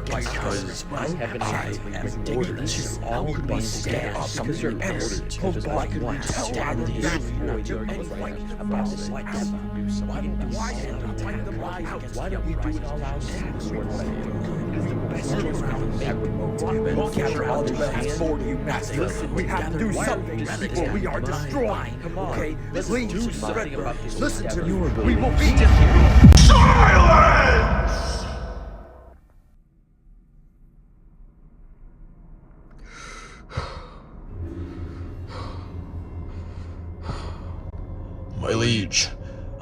Because I am ridiculous. You're all being scared because you're pissed. Why could we tell our about this like this? Why don't we do it all out? Gather all the hands for you, master. We have to do something before we are destroyed. Okay, please do something. Listen to me. We will be silence! My liege,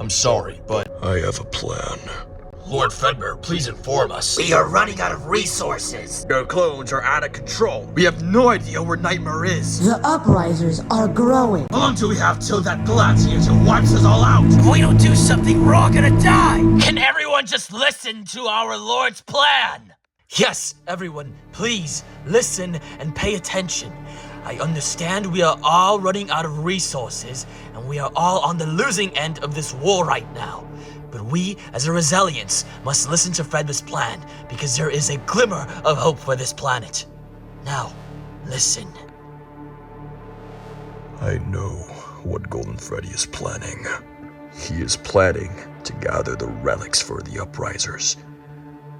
I'm sorry, but I have a plan. Lord Fredbear, please inform us. We are running out of resources. Your clones are out of control. We have no idea where Nightmare is. The Uprisers are growing. How long do we have till that gladiator wipes us all out? If we don't do something, we're all gonna die. Can everyone just listen to our Lord's plan? Yes, everyone, please listen and pay attention. I understand we are all running out of resources, and we are all on the losing end of this war right now. But we, as a Resilience, must listen to Fredbear's plan, because there is a glimmer of hope for this planet. Now, listen. I know what Golden Freddy is planning. He is planning to gather the relics for the Uprisers,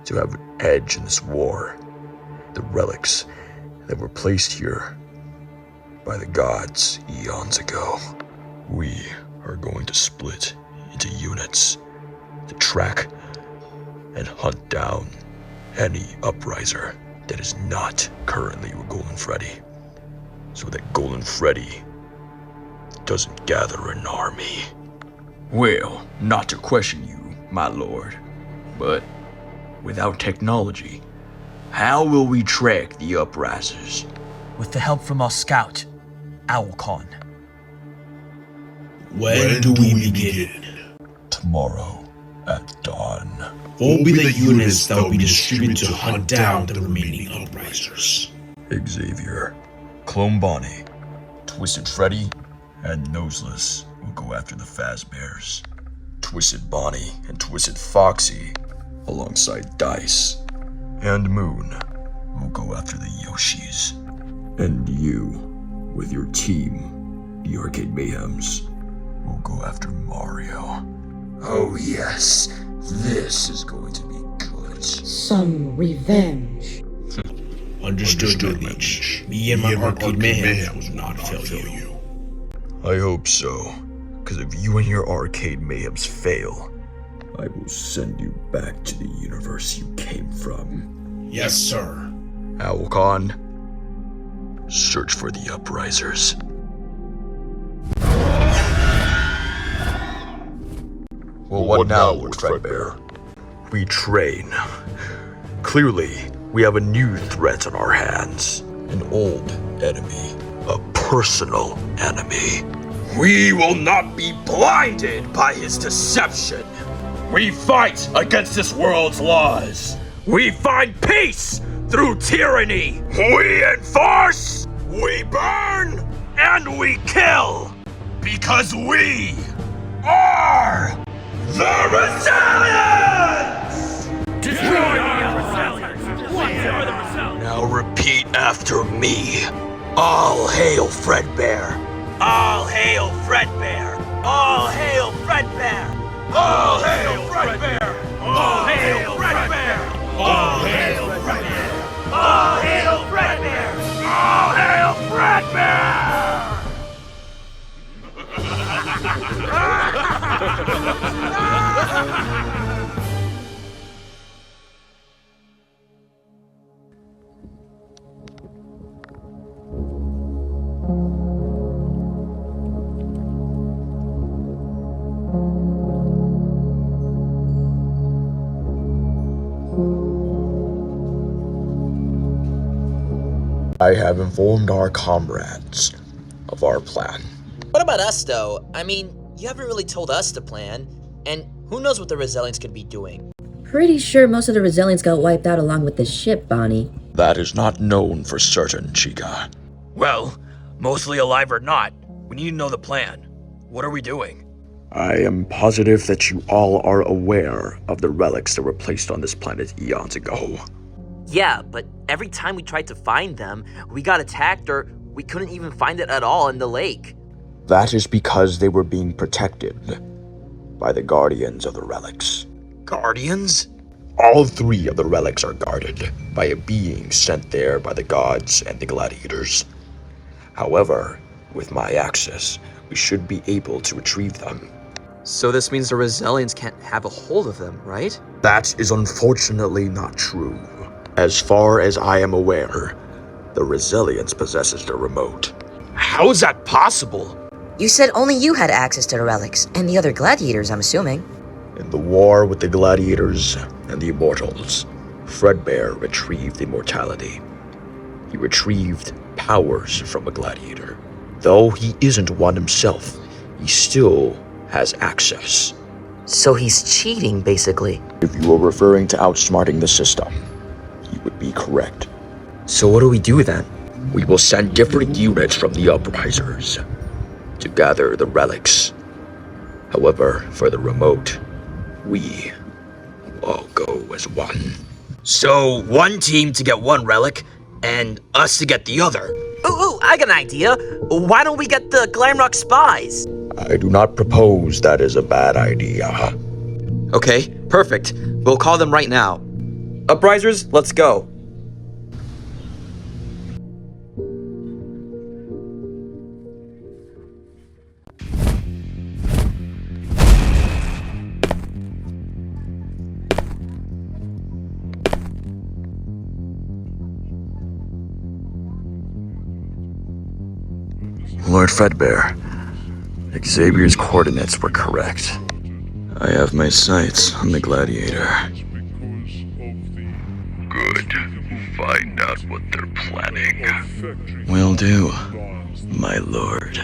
to have an edge in this war. The relics that were placed here by the gods eons ago. We are going to split into units to track and hunt down any Upriser that is not currently with Golden Freddy, so that Golden Freddy doesn't gather an army. Well, not to question you, my lord, but without technology, how will we track the Uprisers? With the help from our scout, AGONY. When do we begin? Tomorrow at dawn. What will be the units that will be distributed to hunt down the remaining Uprisers? Xavier, Clone Bonnie, Twisted Freddy, and Noseless will go after the Fazbears. Twisted Bonnie and Twisted Foxy, alongside Dice and Moon, will go after the Yoshis. And you, with your team, the Arcade Mayhems, will go after Mario. Oh yes, this is going to be good. Some revenge. Understood, my liege. Me and my Arcade Mayhem will not fail you. I hope so, because if you and your Arcade Mayhems fail, I will send you back to the universe you came from. Yes, sir. AGONY, search for the Uprisers. Well, what now, Lord Fredbear? We train. Clearly, we have a new threat on our hands. An old enemy. A personal enemy. We will not be blinded by his deception. We fight against this world's laws. We find peace through tyranny. We enforce, we burn, and we kill. Because we are the Resilience! Destroy the Resilience! Whatever the Resilience! Now repeat after me. All hail Fredbear! All hail Fredbear! All hail Fredbear! All hail Fredbear! All hail Fredbear! All hail Fredbear! All hail Fredbear! All hail Fredbear! I have informed our comrades of our plan. What about us, though? I mean, you haven't really told us the plan, and who knows what the Resilience could be doing. pretty sure most of the Resilients got wiped out along with the ship, Bonnie. That is not known for certain, Chica. Well, mostly alive or not, we need to know the plan. What are we doing? I am positive that you all are aware of the relics that were placed on this planet eons ago. Yeah, but every time we tried to find them, we got attacked or we couldn't even find it at all in the lake. That is because they were being protected by the guardians of the relics. Guardians? All 3 of the relics are guarded by a being sent there by the gods and the gladiators. However, with my access, we should be able to retrieve them. So this means the Resilients can't have a hold of them, right? That is unfortunately not true. As far as I am aware, the Resilients possesses the remote. How is that possible? You said only you had access to the relics, and the other gladiators, I'm assuming. In the war with the gladiators and the immortals, Fredbear retrieved immortality. He retrieved powers from a gladiator. Though he isn't one himself, he still has access. So he's cheating, basically. If you are referring to outsmarting the system, you would be correct. So what do we do then? We will send different units from the Uprisers to gather the relics. However, for the remote, we will all go as one. So, one team to get one relic, and us to get the other. Ooh, I got an idea. Why don't we get the Glamrock spies? I do not propose that is a bad idea. Okay, perfect. We'll call them right now. Uprisers, let's go. Lord Fredbear, Xavier's coordinates were correct. I have my sights on the gladiator. Good. Find out what they're planning. Will do, my lord.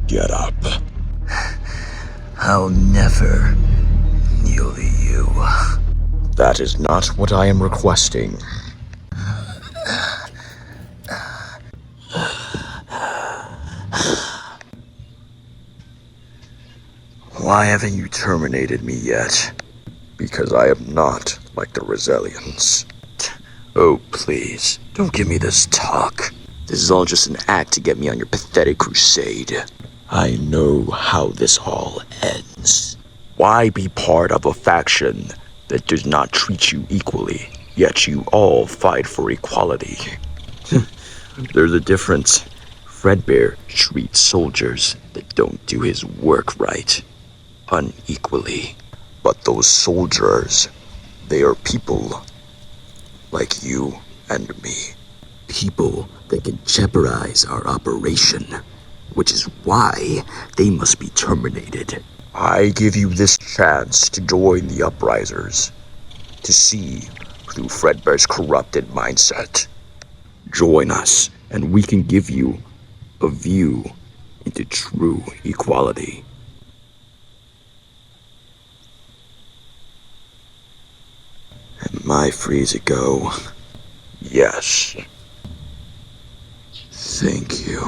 Get up. I'll never kneel to you. That is not what I am requesting. Why haven't you terminated me yet? Because I am not like the Resilients. Oh, please, don't give me this talk. This is all just an act to get me on your pathetic crusade. I know how this all ends. Why be part of a faction that does not treat you equally, yet you all fight for equality? There's a difference. Fredbear treats soldiers that don't do his work right unequally. But those soldiers, they are people like you and me. People that can jeopardize our operation, which is why they must be terminated. I give you this chance to join the Uprisers, to see through Fredbear's corrupted mindset. Join us, and we can give you a view into true equality. Am I free to go? Yes. Thank you.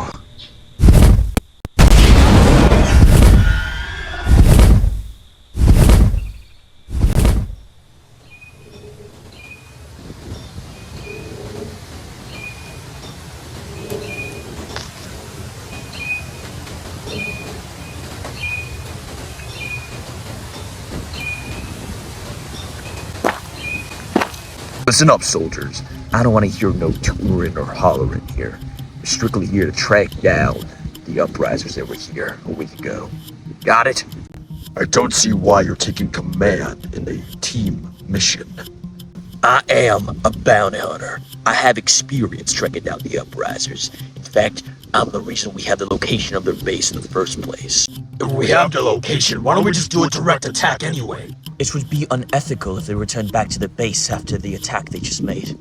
Listen up, soldiers. I don't want to hear no touring or hollering here. We're strictly here to track down the Uprisers that were here a week ago. Got it? I don't see why you're taking command in a team mission. I am a bounty hunter. I have experience tracking down the Uprisers. In fact, I'm the reason we have the location of their base in the first place. If we have the location, why don't we just do a direct attack anyway? It would be unethical if they returned back to the base after the attack they just made.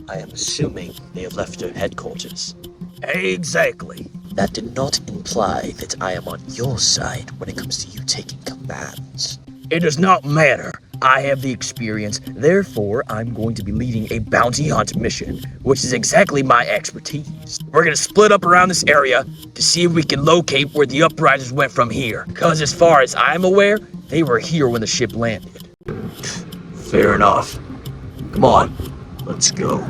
I am assuming they have left their headquarters. Exactly. That did not imply that I am on your side when it comes to you taking commands. It does not matter. I have the experience, therefore I'm going to be leading a bounty hunt mission, which is exactly my expertise. We're gonna split up around this area to see if we can locate where the Uprisers went from here. Cause as far as I'm aware, they were here when the ship landed. Fair enough. Come on, let's go.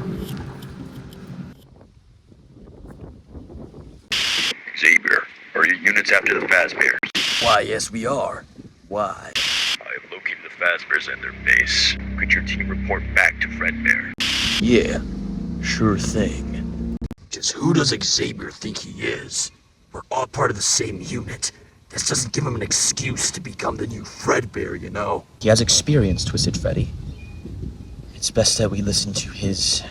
Xavier, are your units after the Fazbears? Why, yes we are. Why? I have located the Fazbears and their base. Could your team report back to Fredbear? Yeah, sure thing. Just who does Xavier think he is? We're all part of the same unit. This doesn't give him an excuse to become the new Fredbear, you know? He has experience, Twisted Freddy. It's best that we listen to his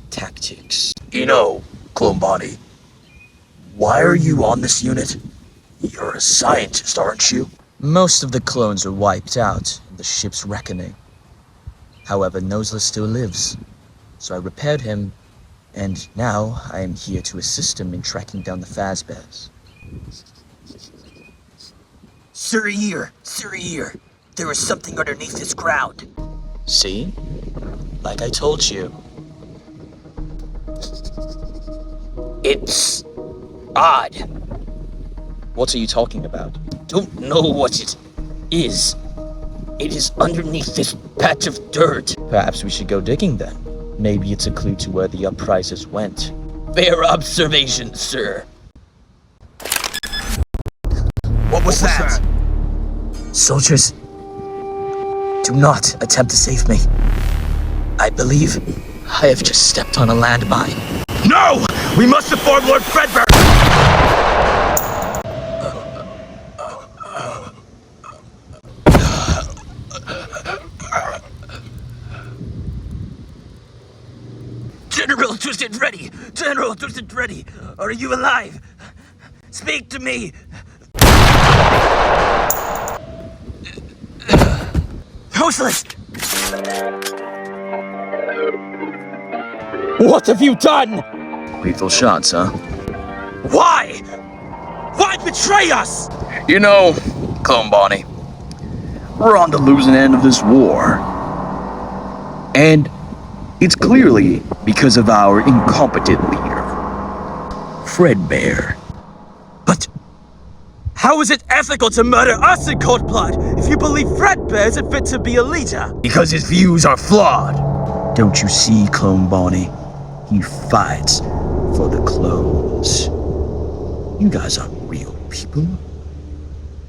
tactics. You know, Clone Bonnie, why are you on this unit? You're a scientist, aren't you? Most of the clones are wiped out in the ship's reckoning. However, Noseless still lives, so I repaired him, and now I am here to assist him in tracking down the Fazbears. Sir Ear, there is something underneath this ground. See? Like I told you. It's odd. What are you talking about? Don't know what it is. It is underneath this patch of dirt. Perhaps we should go digging then. Maybe it's a clue to where the Uprisers went. Fair observation, sir. What was that? Soldiers, do not attempt to save me. I believe I have just stepped on a landmine. No! We must inform Lord Fredbear! General Twisted Freddy, are you alive? Speak to me! Noseless! What have you done? Lethal shots, huh? Why? Why betray us? You know, Clone Bonnie, we're on the losing end of this war. And it's clearly because of our incompetent leader, Fredbear. But how is it ethical to murder us in cold blood if you believe Fredbear isn't fit to be a leader? Because his views are flawed. Don't you see, Clone Bonnie? He fights for the clones. You guys aren't real people.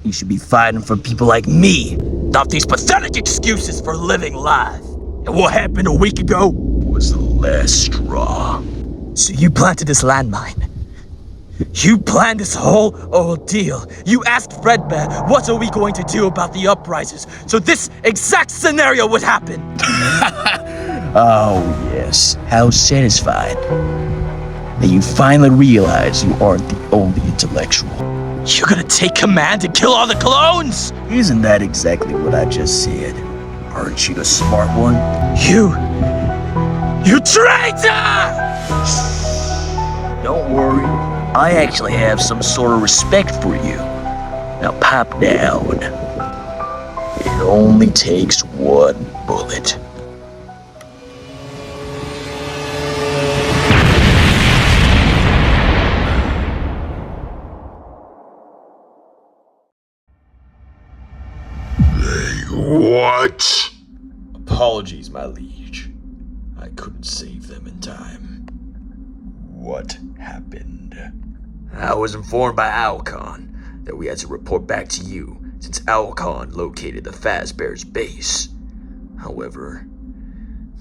You should be fighting for people like me, not these pathetic excuses for living life. And what happened a week ago was the last straw. So you planted this landmine. You planned this whole ordeal. You asked Fredbear, what are we going to do about the Uprisers, so this exact scenario would happen. Oh yes, how satisfying. That you finally realize you aren't the only intellectual. You're gonna take command and kill all the clones? Isn't that exactly what I just said? Aren't you the smart one? You traitor! Don't worry, I actually have some sort of respect for you. Now pipe down. It only takes one bullet. What? Apologies, my liege. I couldn't save them in time. What happened? I was informed by Alcon that we had to report back to you since Alcon located the Fazbear's base. However,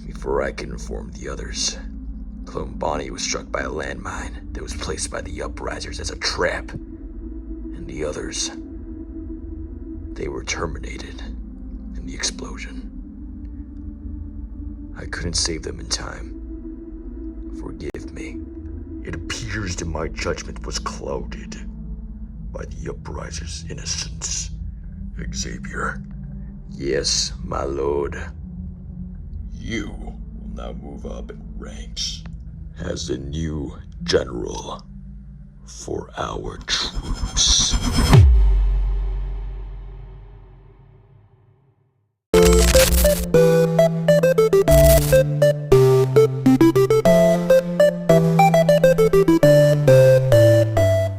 before I could inform the others, Clone Bonnie was struck by a landmine that was placed by the Uprisers as a trap. And the others, they were terminated in the explosion. I couldn't save them in time. Forgive me. It appears that my judgment was clouded by the Uprisers' innocence. Xavier. Yes, my lord. You will now move up in ranks as the new general for our troops.